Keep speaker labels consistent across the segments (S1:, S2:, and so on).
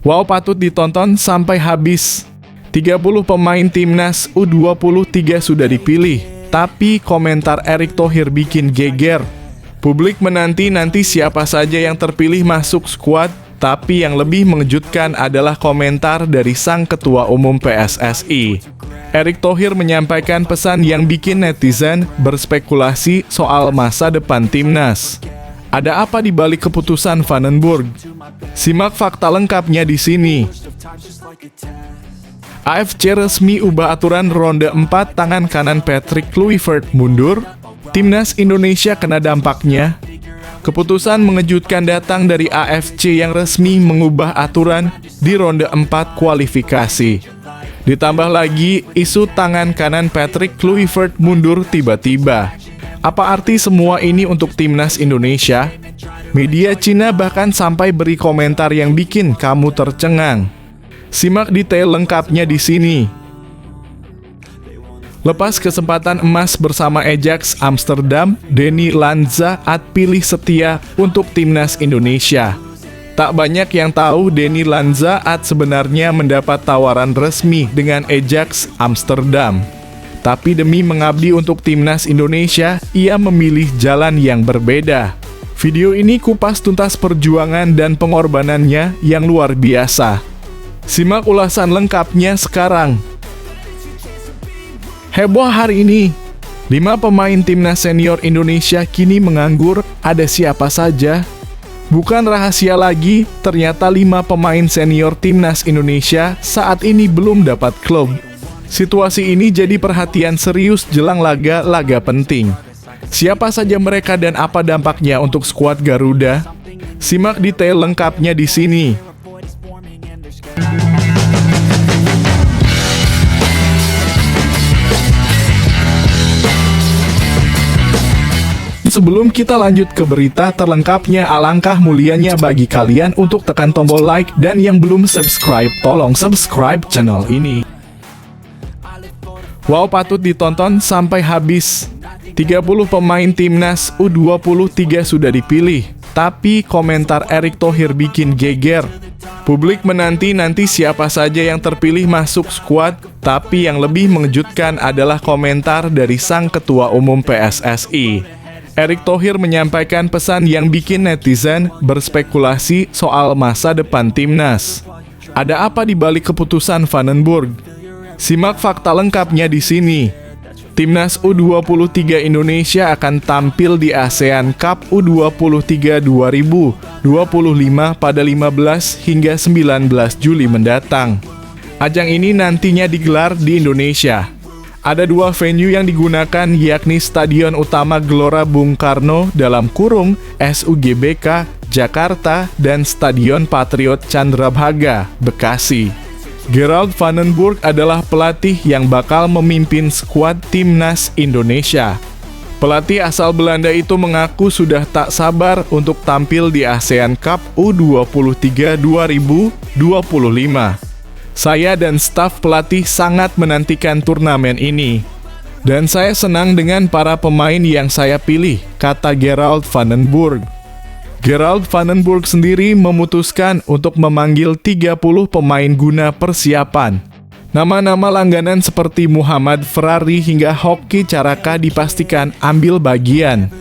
S1: Wow, patut ditonton sampai habis. 30 pemain timnas U23 sudah dipilih, tapi komentar Erick Thohir bikin geger. Publik menanti-nanti siapa saja yang terpilih masuk skuad, tapi yang lebih mengejutkan adalah komentar dari sang ketua umum PSSI. Erick Thohir menyampaikan pesan yang bikin netizen berspekulasi soal masa depan timnas. Ada apa di balik keputusan Vandenborg? Simak fakta lengkapnya di sini. AFC resmi ubah aturan ronde 4, tangan kanan Patrick Kluivert mundur. Timnas Indonesia kena dampaknya. Keputusan mengejutkan datang dari AFC yang resmi mengubah aturan di ronde 4 kualifikasi. Ditambah lagi isu tangan kanan Patrick Kluivert mundur tiba-tiba. Apa arti semua ini untuk timnas Indonesia? Media Cina bahkan sampai beri komentar yang bikin kamu tercengang. Simak detail lengkapnya di sini. Lepas kesempatan emas bersama Ajax Amsterdam, Denny Lanza pilih setia untuk timnas Indonesia. Tak banyak yang tahu Denny Lanza sebenarnya mendapat tawaran resmi dengan Ajax Amsterdam. Tapi demi mengabdi untuk timnas Indonesia, ia memilih jalan yang berbeda. Video ini kupas tuntas perjuangan dan pengorbanannya yang luar biasa. Simak ulasan lengkapnya sekarang. Heboh hari ini, 5 pemain timnas senior Indonesia kini menganggur. Ada siapa saja? Bukan rahasia lagi, ternyata 5 pemain senior timnas Indonesia saat ini belum dapat klub. Situasi ini jadi perhatian serius jelang laga-laga penting. Siapa saja mereka dan apa dampaknya untuk skuad Garuda? Simak detail lengkapnya di sini. Sebelum kita lanjut ke berita terlengkapnya, alangkah mulianya bagi kalian untuk tekan tombol like, dan yang belum subscribe, tolong subscribe channel ini. Wow, patut ditonton sampai habis. 30 pemain timnas U23 sudah dipilih, tapi komentar Erick Thohir bikin geger. Publik menanti-nanti siapa saja yang terpilih masuk skuad, tapi yang lebih mengejutkan adalah komentar dari sang ketua umum PSSI. Erick Thohir menyampaikan pesan yang bikin netizen berspekulasi soal masa depan timnas. Ada apa di balik keputusan Vandenborg? Simak fakta lengkapnya di sini. Timnas U23 Indonesia akan tampil di ASEAN Cup U23 2025 pada 15 hingga 19 Juli mendatang. Ajang ini nantinya digelar di Indonesia. Ada 2 venue yang digunakan, yakni Stadion Utama Gelora Bung Karno (SUGBK) Jakarta dan Stadion Patriot Candrabhaga Bekasi. Gerald Vandenborg adalah pelatih yang bakal memimpin skuad timnas Indonesia. Pelatih asal Belanda itu mengaku sudah tak sabar untuk tampil di ASEAN Cup U23 2025. Saya dan staf pelatih sangat menantikan turnamen ini. Dan saya senang dengan para pemain yang saya pilih, kata Gerald Vandenborg. Gerald Vandenborg sendiri memutuskan untuk memanggil 30 pemain guna persiapan. Nama-nama langganan seperti Muhammad Ferrari hingga Hoki Caraka dipastikan ambil bagian.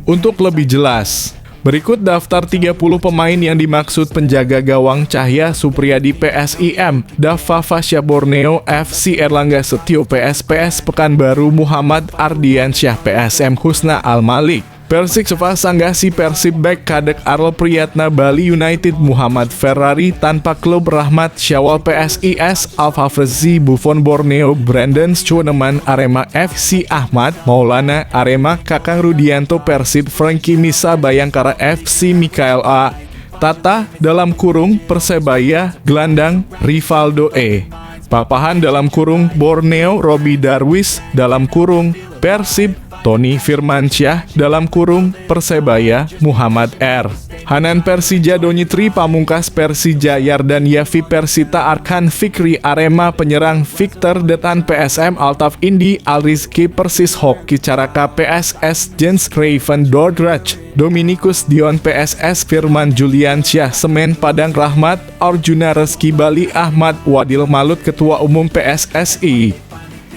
S1: Untuk lebih jelas, berikut daftar 30 pemain yang dimaksud: penjaga gawang Cahya Supriyadi PSIM, Dava Fasya Borneo FC, Erlangga Setio PS Pekanbaru, Muhammad Ardiansyah PSM, Husna Al-Malik Persik, Sofa Sanggasi Persib, Bek Kadek Arlo Priyatna Bali United, Muhammad Ferrari tanpa klub, Rahmat Syawal PSIS, Alfa Frezi Buffon Borneo, Brandon Schoeneman Arema FC, Ahmad Maulana Arema, Kakang Rudianto Persib, Frankie Misa Bayangkara FC, Mikael A. Tata dalam kurung Persebaya, gelandang Rivaldo E. Papahan dalam kurung Borneo, Robi Darwis dalam kurung Persib, Tony Firmansyah dalam kurung Persebaya, Muhammad R. Hanan Persija Donitri Pamungkas Persija Yardan Yafi Persita Arkan Fikri Arema penyerang Victor Detan PSM Altaf Indi Alrizki Persis Hoki Caraka PSS Jens Raven Dordrach Dominikus Dion PSS Firman Julian Syah Semen Padang Rahmat Arjuna Reski Bali Ahmad Wadil Malut Ketua Umum PSSI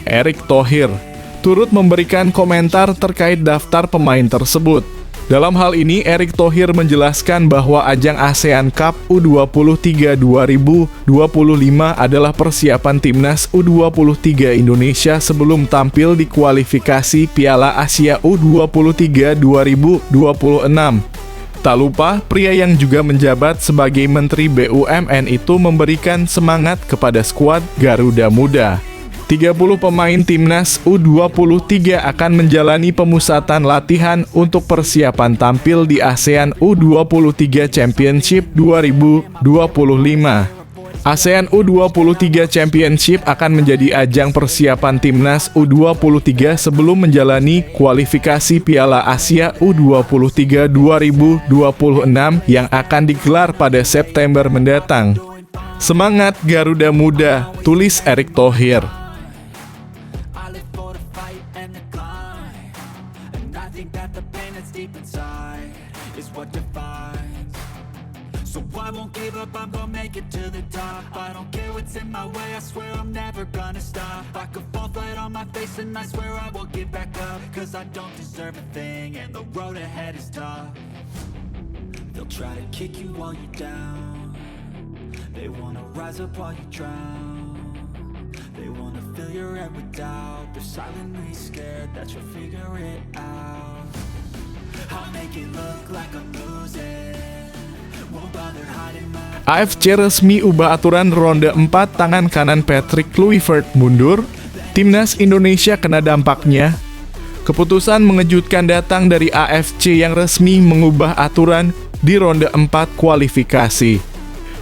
S1: Erick Thohir turut memberikan komentar terkait daftar pemain tersebut. Dalam hal ini, Erick Thohir menjelaskan bahwa ajang ASEAN Cup U23 2025 adalah persiapan timnas U23 Indonesia sebelum tampil di kualifikasi Piala Asia U23 2026. Tak lupa, pria yang juga menjabat sebagai Menteri BUMN itu memberikan semangat kepada skuad Garuda Muda. 30 pemain timnas U23 akan menjalani pemusatan latihan untuk persiapan tampil di ASEAN U23 Championship 2025. ASEAN U23 Championship akan menjadi ajang persiapan timnas U23 sebelum menjalani kualifikasi Piala Asia U23 2026 yang akan digelar pada September mendatang. Semangat Garuda Muda, tulis Erick Thohir.
S2: So I won't give up, I'm gonna make it to the top. I don't care what's in my way, I swear I'm never gonna stop. I could fall flat on my face and I swear I will get back up. Cause I don't deserve a thing and the road ahead is tough. They'll try to kick you while you're down. They wanna rise up while you drown. They wanna fill your head with doubt. They're silently scared that you'll figure it out. I'll make it look like I'm losing.
S1: AFC resmi ubah aturan ronde 4 tangan kanan Patrick Kluivert mundur, timnas Indonesia kena dampaknya. Keputusan mengejutkan datang dari AFC yang resmi mengubah aturan di ronde 4 kualifikasi.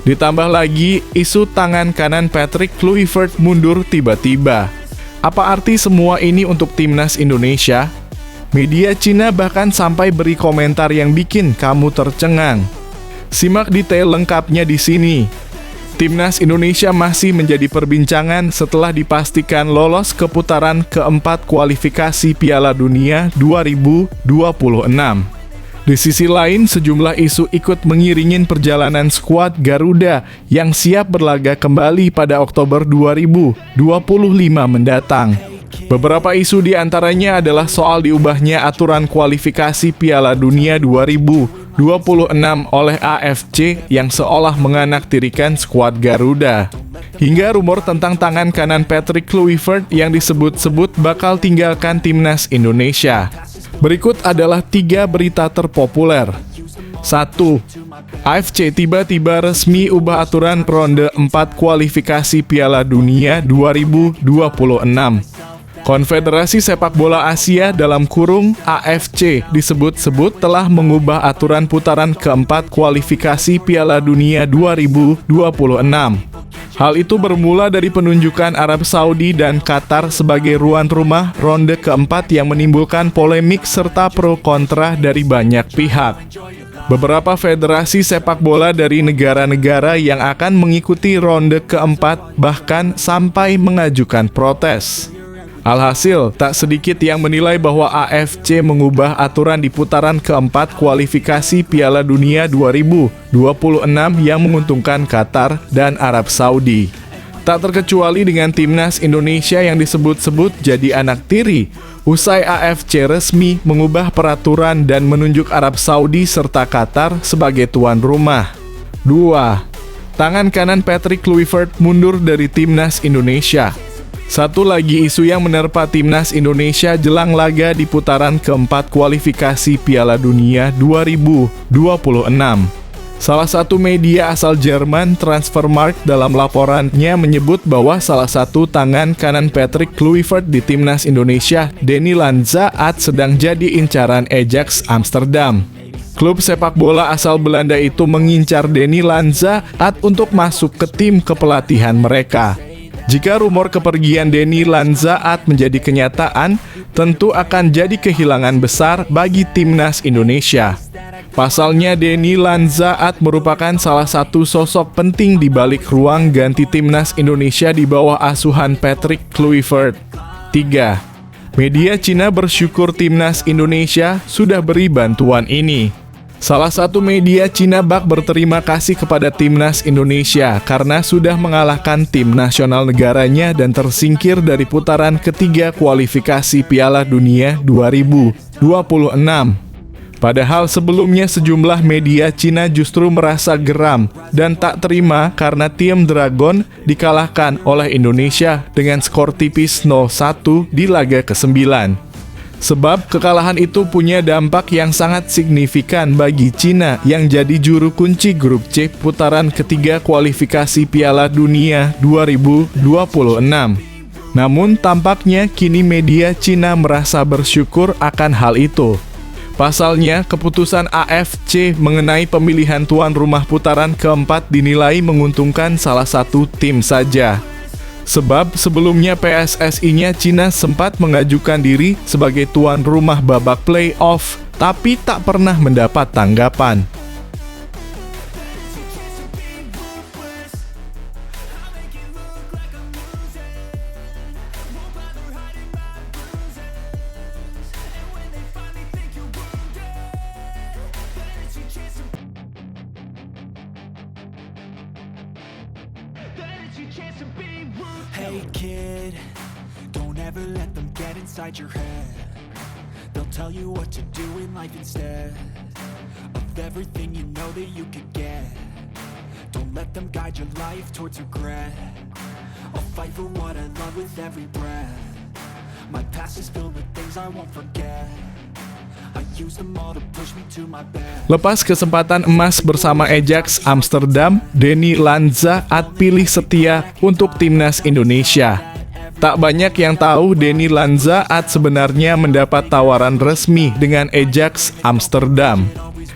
S1: Ditambah lagi isu tangan kanan Patrick Kluivert mundur tiba-tiba. Apa arti semua ini untuk timnas Indonesia? Media Cina bahkan sampai beri komentar yang bikin kamu tercengang. Simak detail lengkapnya di sini. Timnas Indonesia masih menjadi perbincangan setelah dipastikan lolos ke putaran keempat kualifikasi Piala Dunia 2026. Di sisi lain, sejumlah isu ikut mengiringin perjalanan skuad Garuda yang siap berlaga kembali pada Oktober 2025 mendatang. Beberapa isu diantaranya adalah soal diubahnya aturan kualifikasi Piala Dunia 2026 oleh AFC yang seolah menganaktirikan skuad Garuda. Hingga rumor tentang tangan kanan Patrick Kluivert yang disebut-sebut bakal tinggalkan timnas Indonesia. Berikut adalah 3 berita terpopuler. 1. AFC tiba-tiba resmi ubah aturan ronde 4 kualifikasi Piala Dunia 2026. Konfederasi Sepak Bola Asia dalam kurung AFC disebut-sebut telah mengubah aturan putaran keempat kualifikasi Piala Dunia 2026. Hal itu bermula dari penunjukan Arab Saudi dan Qatar sebagai ruan rumah ronde keempat yang menimbulkan polemik serta pro kontra dari banyak pihak. Beberapa federasi sepak bola dari negara-negara yang akan mengikuti ronde keempat bahkan sampai mengajukan protes. Alhasil, tak sedikit yang menilai bahwa AFC mengubah aturan di putaran keempat kualifikasi Piala Dunia 2026 yang menguntungkan Qatar dan Arab Saudi. Tak terkecuali dengan timnas Indonesia yang disebut-sebut jadi anak tiri, usai AFC resmi mengubah peraturan dan menunjuk Arab Saudi serta Qatar sebagai tuan rumah. 2. Tangan kanan Patrick Kluivert mundur dari timnas Indonesia. Satu lagi isu yang menerpa timnas Indonesia jelang laga di putaran keempat kualifikasi Piala Dunia 2026. Salah satu media asal Jerman, Transfermarkt, dalam laporannya menyebut bahwa salah satu tangan kanan Patrick Kluivert di timnas Indonesia, Denny Lanzaat, sedang jadi incaran Ajax Amsterdam. Klub sepak bola asal Belanda itu mengincar Denny Lanzaat untuk masuk ke tim kepelatihan mereka. Jika rumor kepergian Denny Lanzaat menjadi kenyataan, tentu akan jadi kehilangan besar bagi timnas Indonesia. Pasalnya Denny Lanzaat merupakan salah satu sosok penting di balik ruang ganti timnas Indonesia di bawah asuhan Patrick Kluivert. 3. Media Cina bersyukur timnas Indonesia sudah beri bantuan ini. Salah satu media Cina bak berterima kasih kepada timnas Indonesia karena sudah mengalahkan tim nasional negaranya dan tersingkir dari putaran ketiga kualifikasi Piala Dunia 2026. Padahal sebelumnya sejumlah media Cina justru merasa geram dan tak terima karena tim Dragon dikalahkan oleh Indonesia dengan skor tipis 0-1 di laga ke-9. Sebab kekalahan itu punya dampak yang sangat signifikan bagi Cina yang jadi juru kunci grup C putaran ketiga kualifikasi Piala Dunia 2026. Namun tampaknya kini media Cina merasa bersyukur akan hal itu. Pasalnya, keputusan AFC mengenai pemilihan tuan rumah putaran keempat dinilai menguntungkan salah satu tim saja. Sebab sebelumnya PSSI-nya Cina sempat mengajukan diri sebagai tuan rumah babak play-off, tapi tak pernah mendapat tanggapan.
S2: Hey kid, don't ever let them get inside your head. They'll tell you what to do in life instead of everything you know that you could get. Don't let them guide your life towards regret. I'll fight for what I love with every breath. My past is filled with things I won't forget. I use them all to push me to my best.
S1: Lepas kesempatan emas bersama Ajax Amsterdam, Denny Lanzaat pilih setia untuk timnas Indonesia. Tak banyak yang tahu Denny Lanzaat sebenarnya mendapat tawaran resmi dengan Ajax Amsterdam.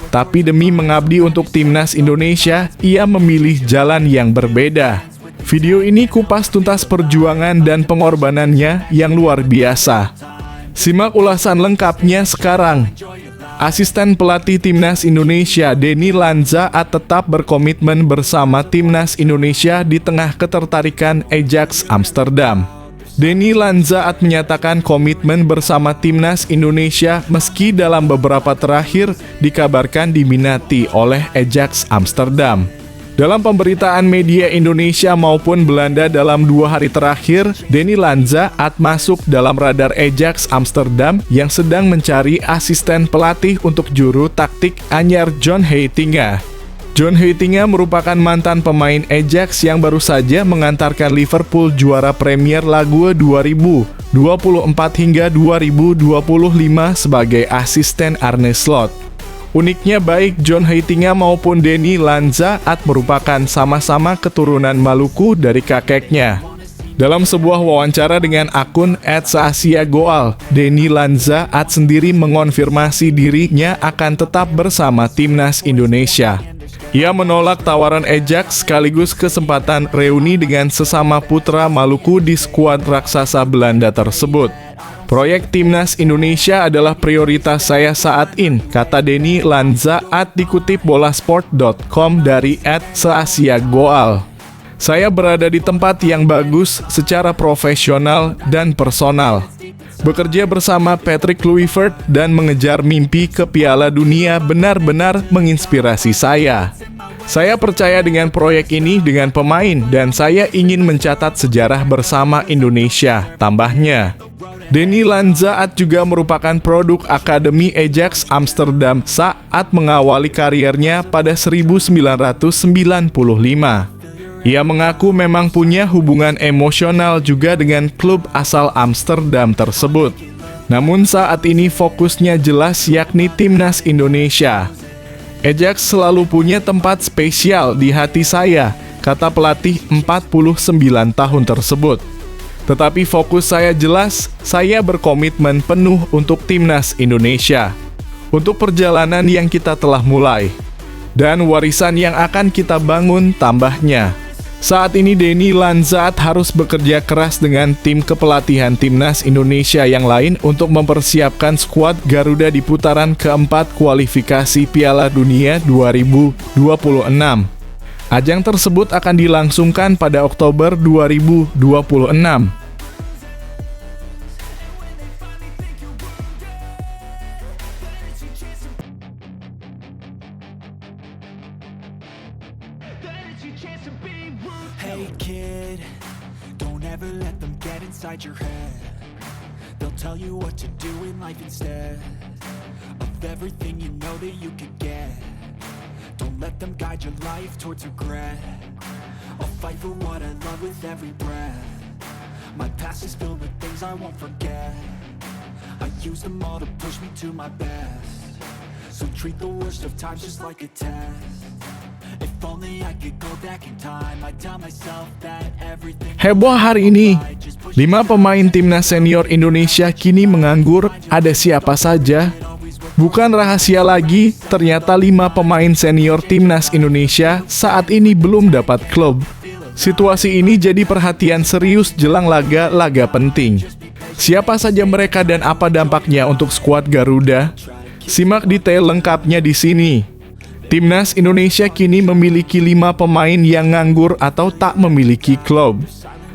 S1: Tapi demi mengabdi untuk timnas Indonesia, ia memilih jalan yang berbeda. Video ini kupas tuntas perjuangan dan pengorbanannya yang luar biasa. Simak ulasan lengkapnya sekarang. Asisten pelatih timnas Indonesia Denny Lanzaat tetap berkomitmen bersama timnas Indonesia di tengah ketertarikan Ajax Amsterdam. Denny Lanzaat menyatakan komitmen bersama timnas Indonesia meski dalam beberapa terakhir dikabarkan diminati oleh Ajax Amsterdam. Dalam pemberitaan media Indonesia maupun Belanda dalam 2 hari terakhir, Denny Lanzaat masuk dalam radar Ajax Amsterdam yang sedang mencari asisten pelatih untuk juru taktik anyar John Heitinga. John Heitinga merupakan mantan pemain Ajax yang baru saja mengantarkan Liverpool juara Premier League 2024 hingga 2025 sebagai asisten Arne Slot. Uniknya baik John Heitinga maupun Denny Lanzaat merupakan sama-sama keturunan Maluku dari kakeknya. Dalam sebuah wawancara dengan akun @seasiagoal, Denny Lanzaat sendiri mengonfirmasi dirinya akan tetap bersama timnas Indonesia. Ia menolak tawaran Ajax sekaligus kesempatan reuni dengan sesama putra Maluku di skuad raksasa Belanda tersebut. Proyek timnas Indonesia adalah prioritas saya saat ini, kata Denny Lanzaat dikutip bolasport.com dari @seasiagoal. Saya berada di tempat yang bagus secara profesional dan personal. Bekerja bersama Patrick Kluivert dan mengejar mimpi ke Piala Dunia benar-benar menginspirasi saya. Saya percaya dengan proyek ini dengan pemain dan saya ingin mencatat sejarah bersama Indonesia, tambahnya. Denny Lanzaat juga merupakan produk Akademi Ajax Amsterdam saat mengawali kariernya pada 1995. Ia mengaku memang punya hubungan emosional juga dengan klub asal Amsterdam tersebut. Namun saat ini fokusnya jelas yakni timnas Indonesia. Ajax selalu punya tempat spesial di hati saya, kata pelatih 49 tahun tersebut. Tetapi fokus saya jelas, saya berkomitmen penuh untuk timnas Indonesia. Untuk perjalanan yang kita telah mulai. Dan warisan yang akan kita bangun, tambahnya. Saat ini Denny Lanzat harus bekerja keras dengan tim kepelatihan timnas Indonesia yang lain untuk mempersiapkan skuad Garuda di putaran keempat kualifikasi Piala Dunia 2026. Ajang tersebut akan dilangsungkan pada Oktober 2026.
S2: Hey kid, don't ever let them get inside your head. They'll tell you what to do in life instead of everything you know that you could get. Don't let them guide your life towards regret. I'll fight for what I love with every breath. My past is filled with things I won't forget. I use them all to push me to my best. So treat the worst of times just like a test. If only I could go back in time, I'd tell myself that everything.
S1: Heboh hari ini, 5 pemain timnas senior Indonesia kini menganggur. Ada siapa saja? Bukan rahasia lagi, ternyata 5 pemain senior timnas Indonesia saat ini belum dapat klub. Situasi ini jadi perhatian serius jelang laga-laga penting. Siapa saja mereka dan apa dampaknya untuk skuad Garuda? Simak detail lengkapnya di sini. Timnas Indonesia kini memiliki 5 pemain yang nganggur atau tak memiliki klub.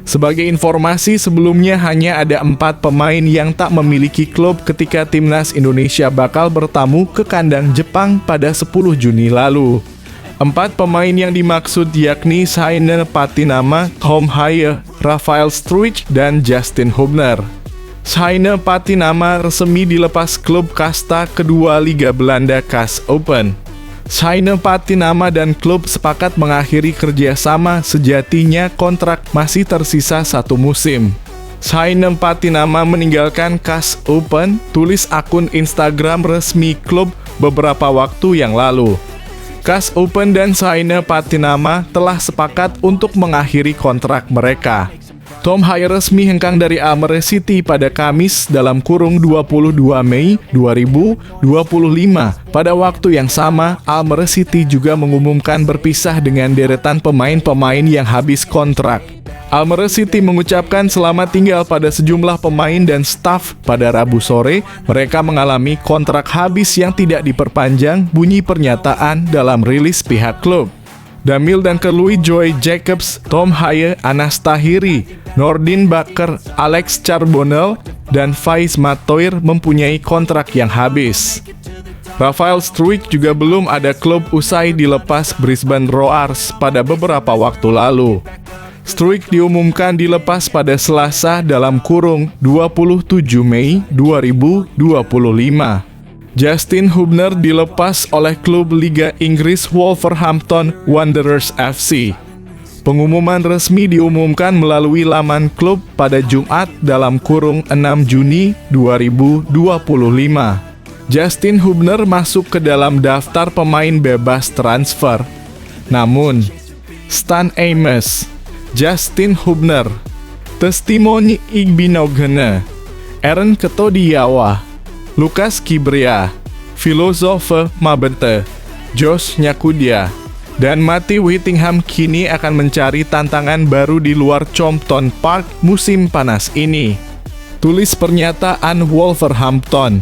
S1: Sebagai informasi, sebelumnya hanya ada 4 pemain yang tak memiliki klub ketika Timnas Indonesia bakal bertamu ke kandang Jepang pada 10 Juni lalu. 4 pemain yang dimaksud yakni Sainer Patinama, Tom Haye, Rafael Struijk, dan Justin Hubner. Sainer Patinama resmi dilepas klub kasta kedua Liga Belanda KAS Open. Sainer Patinama dan klub sepakat mengakhiri kerjasama, sejatinya kontrak masih tersisa 1 musim. Sainer Patinama meninggalkan KAS Open, tulis akun Instagram resmi klub beberapa waktu yang lalu. KAS Open dan Sainer Patinama telah sepakat untuk mengakhiri kontrak mereka. Tom Haye resmi hengkang dari Almere City pada Kamis (22 Mei 2025). Pada waktu yang sama, Almere City juga mengumumkan berpisah dengan deretan pemain-pemain yang habis kontrak. Almere City mengucapkan selamat tinggal pada sejumlah pemain dan staf. Pada Rabu sore, mereka mengalami kontrak habis yang tidak diperpanjang, bunyi pernyataan dalam rilis pihak klub. Damil dan Kerlui Joy Jacobs, Tom Haye, Anas Tahiri, Nordin Baker, Alex Charbonnel, dan Faiz Matoir mempunyai kontrak yang habis. Rafael Struijk juga belum ada klub usai dilepas Brisbane Roars pada beberapa waktu lalu. Struijk diumumkan dilepas pada Selasa (27 Mei 2025). Justin Hubner dilepas oleh klub Liga Inggris Wolverhampton Wanderers FC. Pengumuman resmi diumumkan melalui laman klub pada Jumat (6 Juni 2025). Justin Hubner masuk ke dalam daftar pemain bebas transfer. Namun, Stan Amos, Justin Hubner, Testimoni Igbinogene, Aaron Ketodiawa, Lukas Kibria, Filosofe Mabete, Josh Nyakudia, dan Matty Whittingham kini akan mencari tantangan baru di luar Compton Park musim panas ini. Tulis pernyataan Wolverhampton.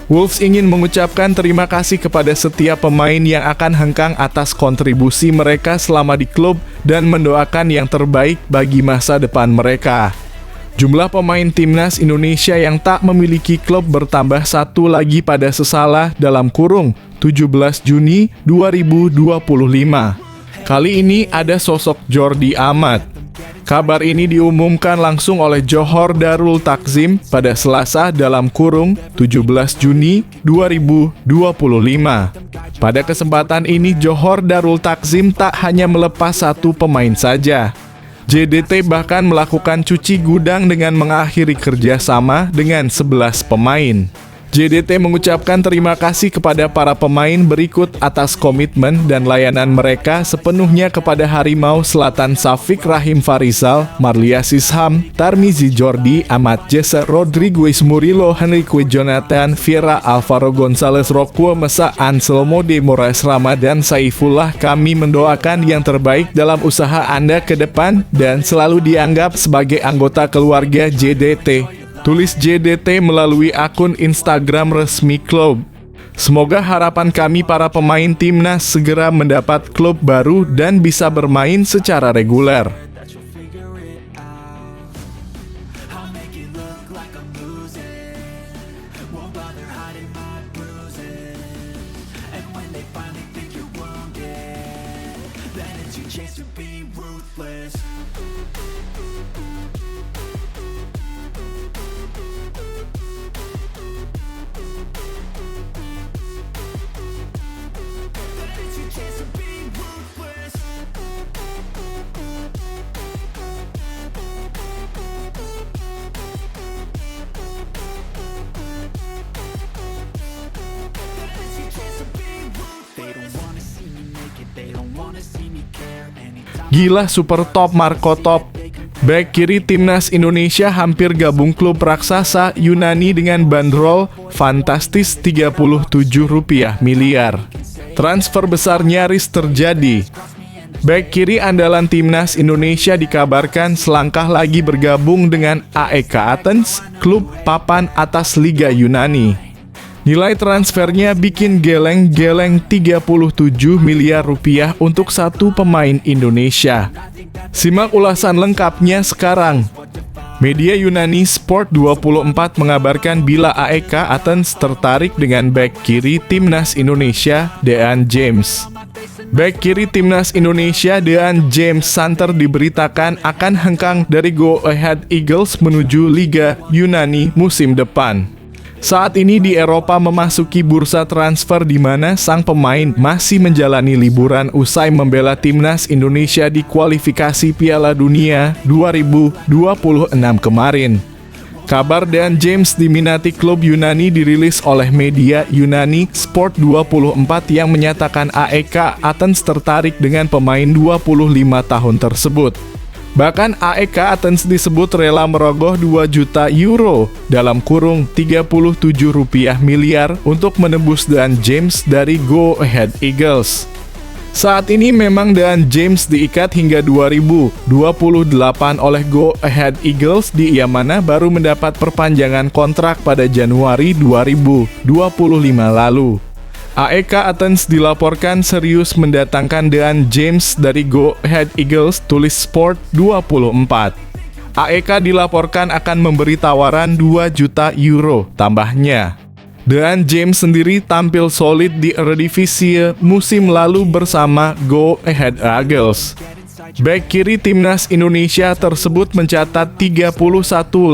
S1: Wolves ingin mengucapkan terima kasih kepada setiap pemain yang akan hengkang atas kontribusi mereka selama di klub dan mendoakan yang terbaik bagi masa depan mereka. Jumlah pemain timnas Indonesia yang tak memiliki klub bertambah 1 lagi pada Selasa (17 Juni 2025). Kali ini ada sosok Jordi Amat. Kabar ini diumumkan langsung oleh Johor Darul Takzim pada Selasa (17 Juni 2025). Pada kesempatan ini Johor Darul Takzim tak hanya melepas 1 pemain saja. JDT bahkan melakukan cuci gudang dengan mengakhiri kerjasama dengan 11 pemain. JDT mengucapkan terima kasih kepada para pemain berikut atas komitmen dan layanan mereka sepenuhnya kepada Harimau Selatan Safik Rahim Farizal, Marlia Sisham, Tarmizi Jordi, Ahmad Jesse, Rodriguez Murilo, Henrique Jonathan, Vieira, Alvaro Gonzalez, Rocco Mesa, Anselmo de Moraes Ramadan, Saifullah. Kami mendoakan yang terbaik dalam usaha Anda ke depan dan selalu dianggap sebagai anggota keluarga JDT. Tulis JDT melalui akun Instagram resmi klub. Semoga harapan kami para pemain timnas segera mendapat klub baru dan bisa bermain secara reguler.
S2: that you'll figure it out. I'll make it look like I'm losing, won't bother hiding my bruises. And when they finally think you're wounded, then it's your chance to be ruthless. Then it's your chance to be ruthless. They don't wanna see me naked, they don't wanna see me care. Anytime
S1: Gila super top Marco Top. Bek kiri timnas Indonesia hampir gabung klub raksasa Yunani dengan bandrol fantastis Rp37 miliar. Transfer besar nyaris terjadi. Bek kiri andalan timnas Indonesia dikabarkan selangkah lagi bergabung dengan AEK Athens, klub papan atas Liga Yunani. Nilai transfernya bikin geleng-geleng Rp37 miliar untuk satu pemain Indonesia. Simak ulasan lengkapnya sekarang. Media Yunani Sport 24 mengabarkan bila AEK Athens tertarik dengan bek kiri timnas Indonesia, Dean James. Bek kiri timnas Indonesia, Dean James Santer diberitakan akan hengkang dari Go Ahead Eagles menuju Liga Yunani musim depan. Saat ini di Eropa memasuki bursa transfer di mana sang pemain masih menjalani liburan usai membela timnas Indonesia di kualifikasi Piala Dunia 2026 kemarin. Kabar Dean James diminati klub Yunani dirilis oleh media Yunani Sport 24 yang menyatakan AEK Athens tertarik dengan pemain 25 tahun tersebut. Bahkan AEK Athens disebut rela merogoh 2 juta euro dalam kurung Rp37 miliar untuk menebus Dean James dari Go Ahead Eagles. Saat ini memang Dean James diikat hingga 2028 oleh Go Ahead Eagles di Yamana baru mendapat perpanjangan kontrak pada Januari 2025 lalu. AEK Athens dilaporkan serius mendatangkan Dean James dari Go Ahead Eagles, tulis Sport 24. AEK dilaporkan akan memberi tawaran 2 juta euro tambahnya. Dean James sendiri tampil solid di Eredivisie musim lalu bersama Go Ahead Eagles. Bek kiri timnas Indonesia tersebut mencatat 31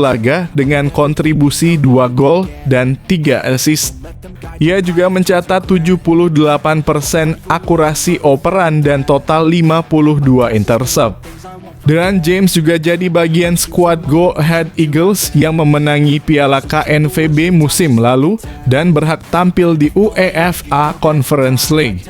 S1: laga dengan kontribusi 2 gol dan 3 assist. Ia juga mencatat 78% akurasi operan dan total 52 intercept. Dean James juga jadi bagian skuad Go Ahead Eagles yang memenangi Piala KNVB musim lalu dan berhak tampil di UEFA Conference League.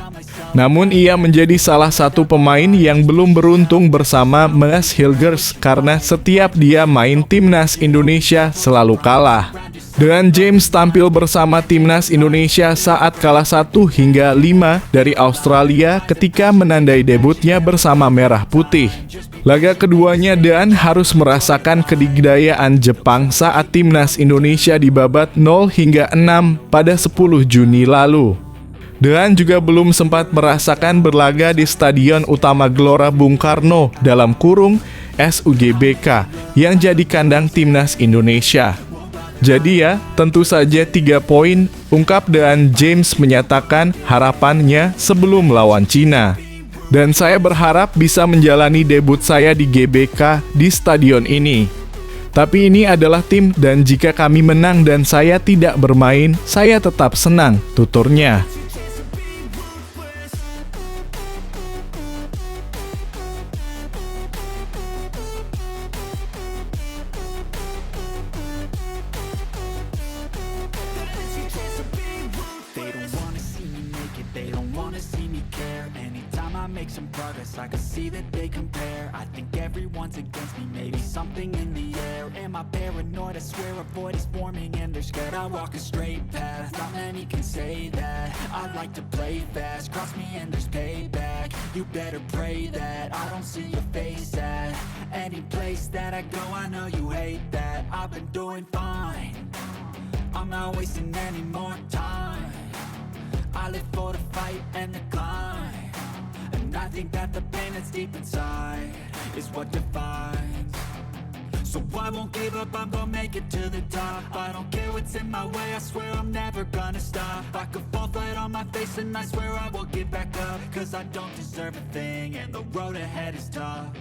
S1: Namun ia menjadi salah satu pemain yang belum beruntung bersama Mas Hilgers karena setiap dia main timnas Indonesia selalu kalah. Dean James tampil bersama timnas Indonesia saat kalah 1 hingga 5 dari Australia ketika menandai debutnya bersama Merah Putih. Laga keduanya Dean harus merasakan kedikdayaan Jepang saat timnas Indonesia dibabat 0 hingga 6 pada 10 Juni lalu. Dean juga belum sempat merasakan berlaga di Stadion Utama Gelora Bung Karno dalam kurung SUGBK yang jadi kandang timnas Indonesia. Jadi ya, tentu saja 3 poin, ungkap Dean James menyatakan harapannya sebelum melawan Cina. Dan saya berharap bisa menjalani debut saya di GBK di stadion ini. Tapi ini adalah tim dan jika kami menang dan saya tidak bermain, saya tetap senang, tuturnya.
S2: make some progress, I can see that they compare. I think everyone's against me, maybe something in the air. Am I paranoid? I swear a void is forming and they're scared. I walk a straight path, not many can say that. I like to play fast, cross me and there's payback. You better pray that I don't see your face at any place that I go. I know you hate that. I've been doing fine, I'm not wasting any more time. I live for the fight and the climb, and I think that the pain that's deep inside is what defines. So I won't give up, I'm gonna make it to the top. I don't care what's in my way, I swear I'm never gonna stop. I could fall flat on my face and I swear I will get back up, cause I don't deserve a thing and the road ahead is tough.